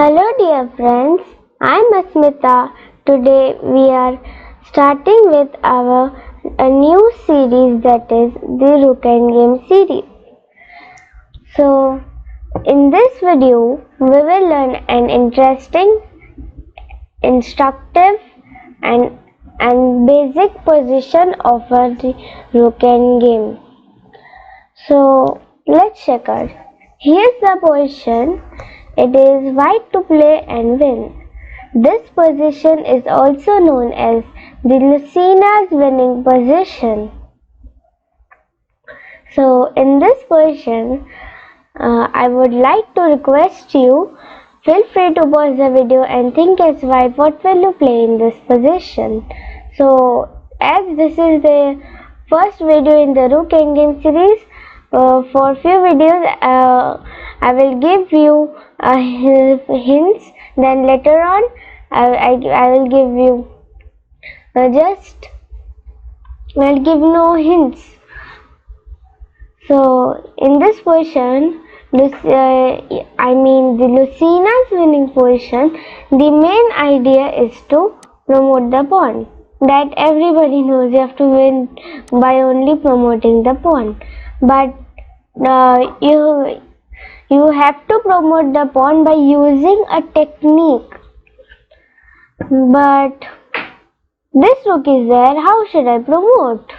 Hello dear friends, I'm Asmita. Today we are starting with a new series, that is the ROOK ENDGAME series. So in this video we will learn an interesting, instructive and basic position of the ROOK ENDGAME. So let's check out. Here's the position. It is white to play and win. This position is also known as the Lucena's winning position. So in this position, I would like to request you, feel free to pause the video and think as wife, what will you play in this position. So as this is the first video in the ROOK ENDGAME series, for few videos I will give you hints, then later on I will give you I'll give no hints. So in this position, the Lucena's winning position, the main idea is to promote the pawn. That everybody knows, you have to win by only promoting the pawn. But you have to promote the pawn by using a technique. But this rook is there, how should I promote?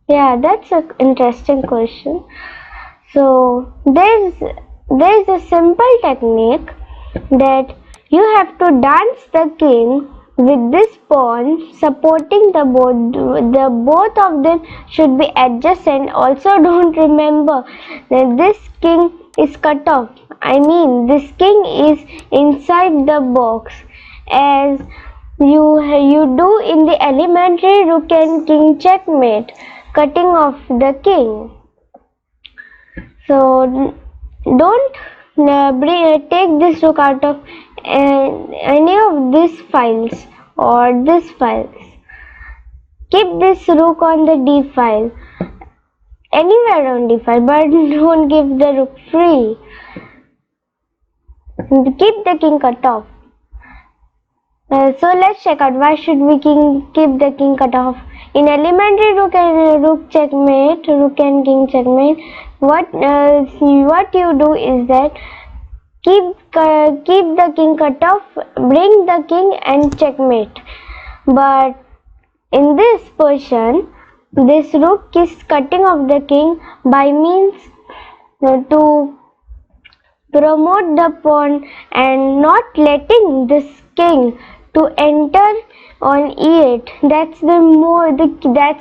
Yeah, that's an interesting question. So there's a simple technique that you have to dance the king with this pawn supporting the both of them should be adjacent. Also don't remember that this king is cut off. This king is inside the box, as you do in the elementary rook and king checkmate, cutting off the king. So don't take this rook out of any of these files or these files. Keep this rook on the d file, anywhere on d file, but don't give the rook free. Keep the king cut off. So let's check out why should we keep the king cut off. In elementary rook and king checkmate, what you do is that keep the king cut off, bring the king and checkmate. But in this position, this rook is cutting off the king by means to promote the pawn and not letting this king to enter on e8. That's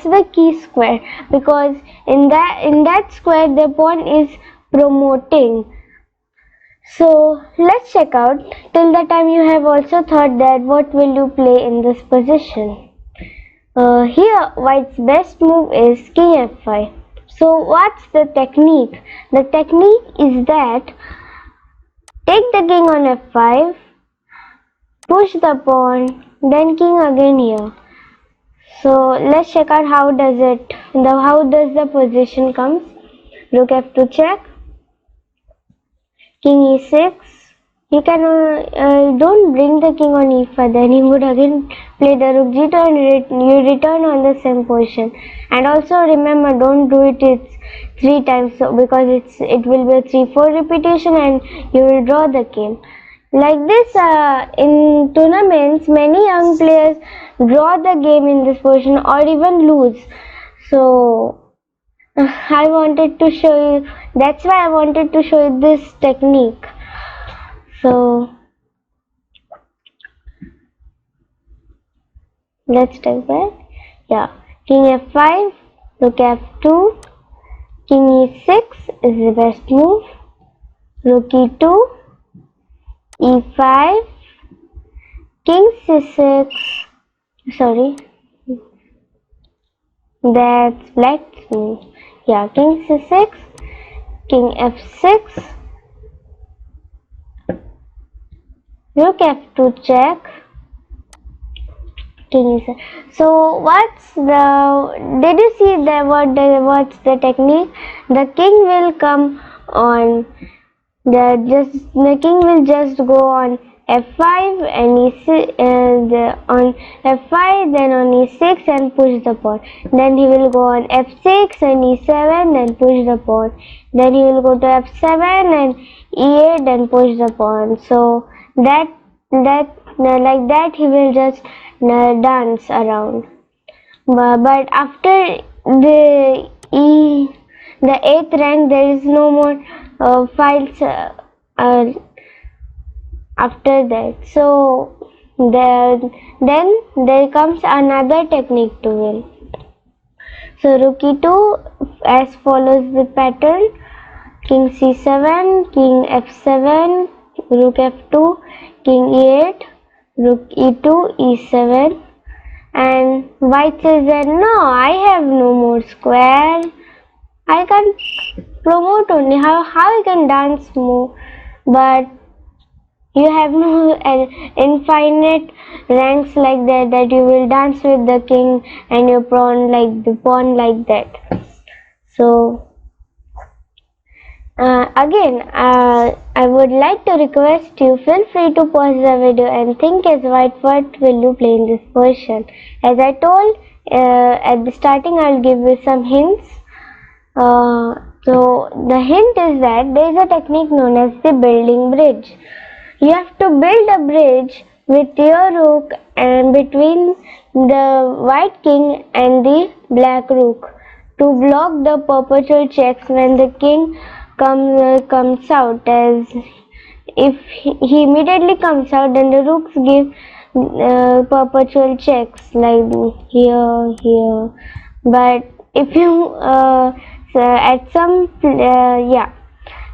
the key square, because in that square the pawn is promoting. So let's check out. Till the time you have also thought that what will you play in this position. Here white's best move is king f5. So what's the technique? The technique is that take the king on f5, push the pawn, then king again here. So let's check out how does the position comes. Rook f2 check, king e6. You can don't bring the king on e5, then you would again play the rook g2 and you return on the same position. And also remember, don't do it 3 times, so because it will be a 3-4 repetition and you will draw the game. Like this, in tournaments, many young players draw the game in this position or even lose. So I wanted to show you. That's why I wanted to show you this technique. So let's take that. Yeah, king f5, rook f2, king e6 is the best move. Rook e2, e5, king c6. Sorry, that's black's move. Yeah, king c6, king f6, rook f2 check, king e6. So did you see what's the technique? The king will come on the king will just go on f5 and e6, on f5, then on e6 and push the pawn. Then he will go on f6 and e7, then push the pawn. Then he will go to f7 and e8 and push the pawn. So like that he will just dance around. But after the 8th rank, there is no more files after that. So then there comes another technique to win. So rook e2 as follows the pattern: king c7, king f7, rook f2, king e8, rook e2, e7. And white says that no, I have no more square. I can promote only. How I can dance more? But you have no infinite ranks like that you will dance with the king and your pawn like that. So again, I would like to request you, feel free to pause the video and think as white, what will you play in this position. As I told at the starting, I'll give you some hints. So the hint is that there is a technique known as the building bridge. You have to build a bridge with your rook and between the white king and the black rook to block the perpetual checks when the king comes out. As if he immediately comes out, then the rooks give perpetual checks like here. But if you at some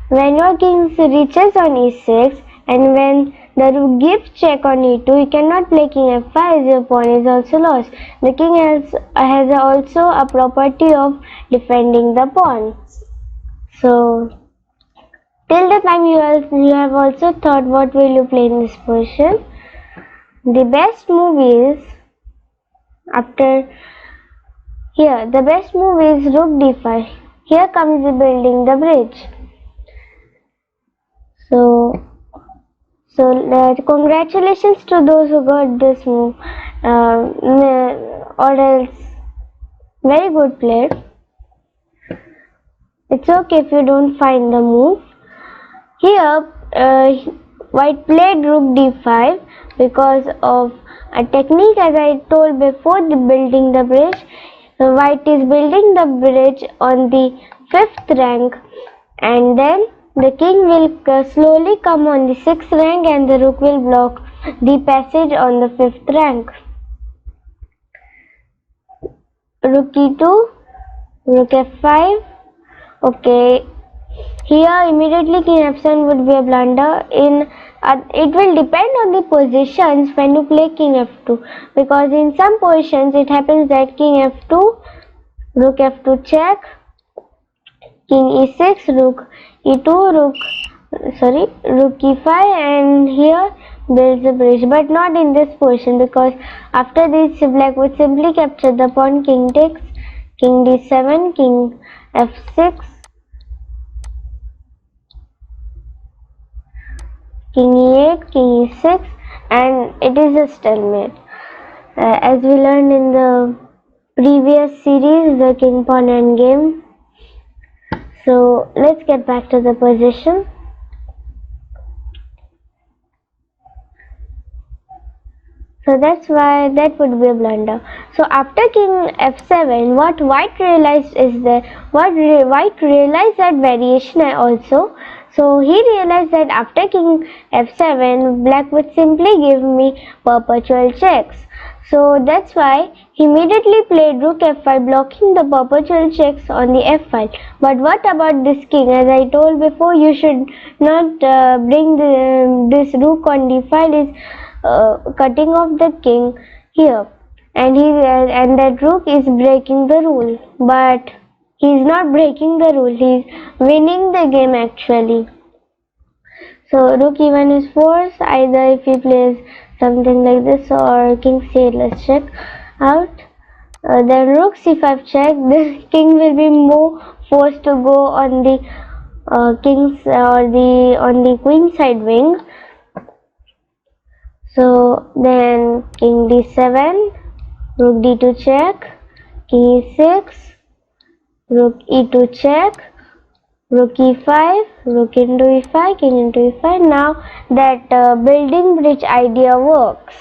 when your king reaches on e6 and when the rook gives check on e2, you cannot play king f5 as your pawn is also lost. The king has also a property of defending the pawn. So till the time you have also thought what will you play in this position. The best move is after here. The best move is rook d5. Here comes the building the bridge. So congratulations to those who got this move, or else very good played. It's okay if you don't find the move. Here white played rook d5 because of a technique, as I told before, the building the bridge. White is building the bridge on the 5th rank, and then the king will slowly come on the 6th rank and the rook will block the passage on the 5th rank. Rook e2, rook f5. Okay, here immediately king f7 would be a blunder. It will depend on the positions when you play king f2, because in some positions it happens that king f2, rook f2 check, king e6, rook e2, rook e5, and here builds the bridge, but not in this position, because after this black would simply capture the pawn. King takes, king d7, king f6, king e8, king e6, and it is a stalemate. As we learned in the previous series, the king pawn endgame. So let's get back to the position. So that's why that would be a blunder. So after king f7, what white realized is that white realized that variation also. So he realized that after king f7, black would simply give me perpetual checks. So that's why he immediately played rook f5, blocking the perpetual checks on the f file. But what about this king? As I told before, you should not bring this rook on d file. Is cutting off the king here, and that rook is breaking the rule. But he is not breaking the rule. He is winning the game actually. So rook e1 is forced, either if he plays something like this or king c8. Let's check out. Then rook c5 check. The king will be more forced to go on the king's or on the queen side wing. So then king d7, rook d2 check, king e6, rook e2 check, rook e5, rook into e5, king into e5. Now that building bridge idea works.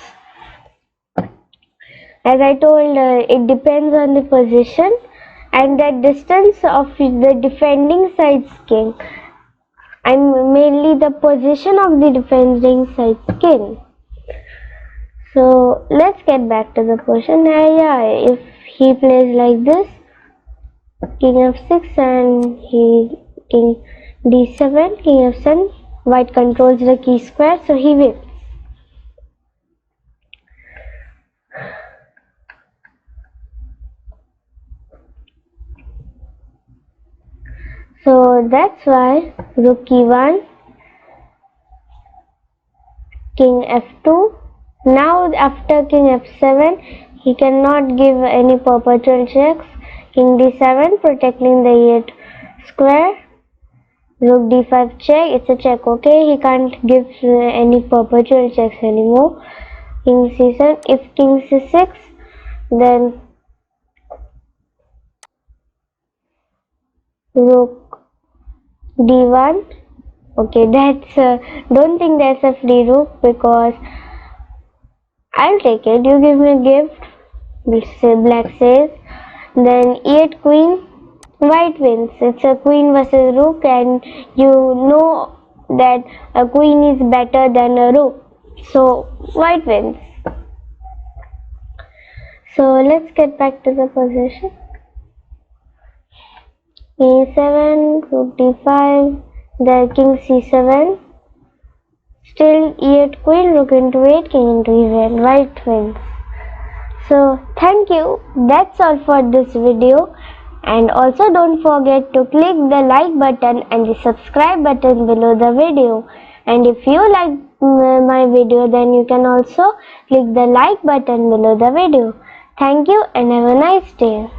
As I told, it depends on the position and the distance of the defending side's king, and mainly the position of the defending side's king. So let's get back to the question. Yeah, if he plays like this, king f6 and king d7, king f7, white controls the key square, so he wins. So that's why rook e1, king f2. Now after king f7, he cannot give any perpetual checks. King d7 protecting the e8 square. Rook d5 check, it's a check, okay? He can't give any perpetual checks anymore. King c7, if king c6, then rook d1. Okay, that's don't think that's a free rook, because I'll take it. You give me a gift, black says. Then e8 queen, white wins. It's a queen versus rook, and you know that a queen is better than a rook, so white wins. So let's get back to the position. e7, rook d5, then king c7, still e8 queen, rook into 8, king into e1, white wins. So thank you, that's all for this video, and also don't forget to click the like button and the subscribe button below the video. And if you like my video, then you can also click the like button below the video. Thank you and have a nice day.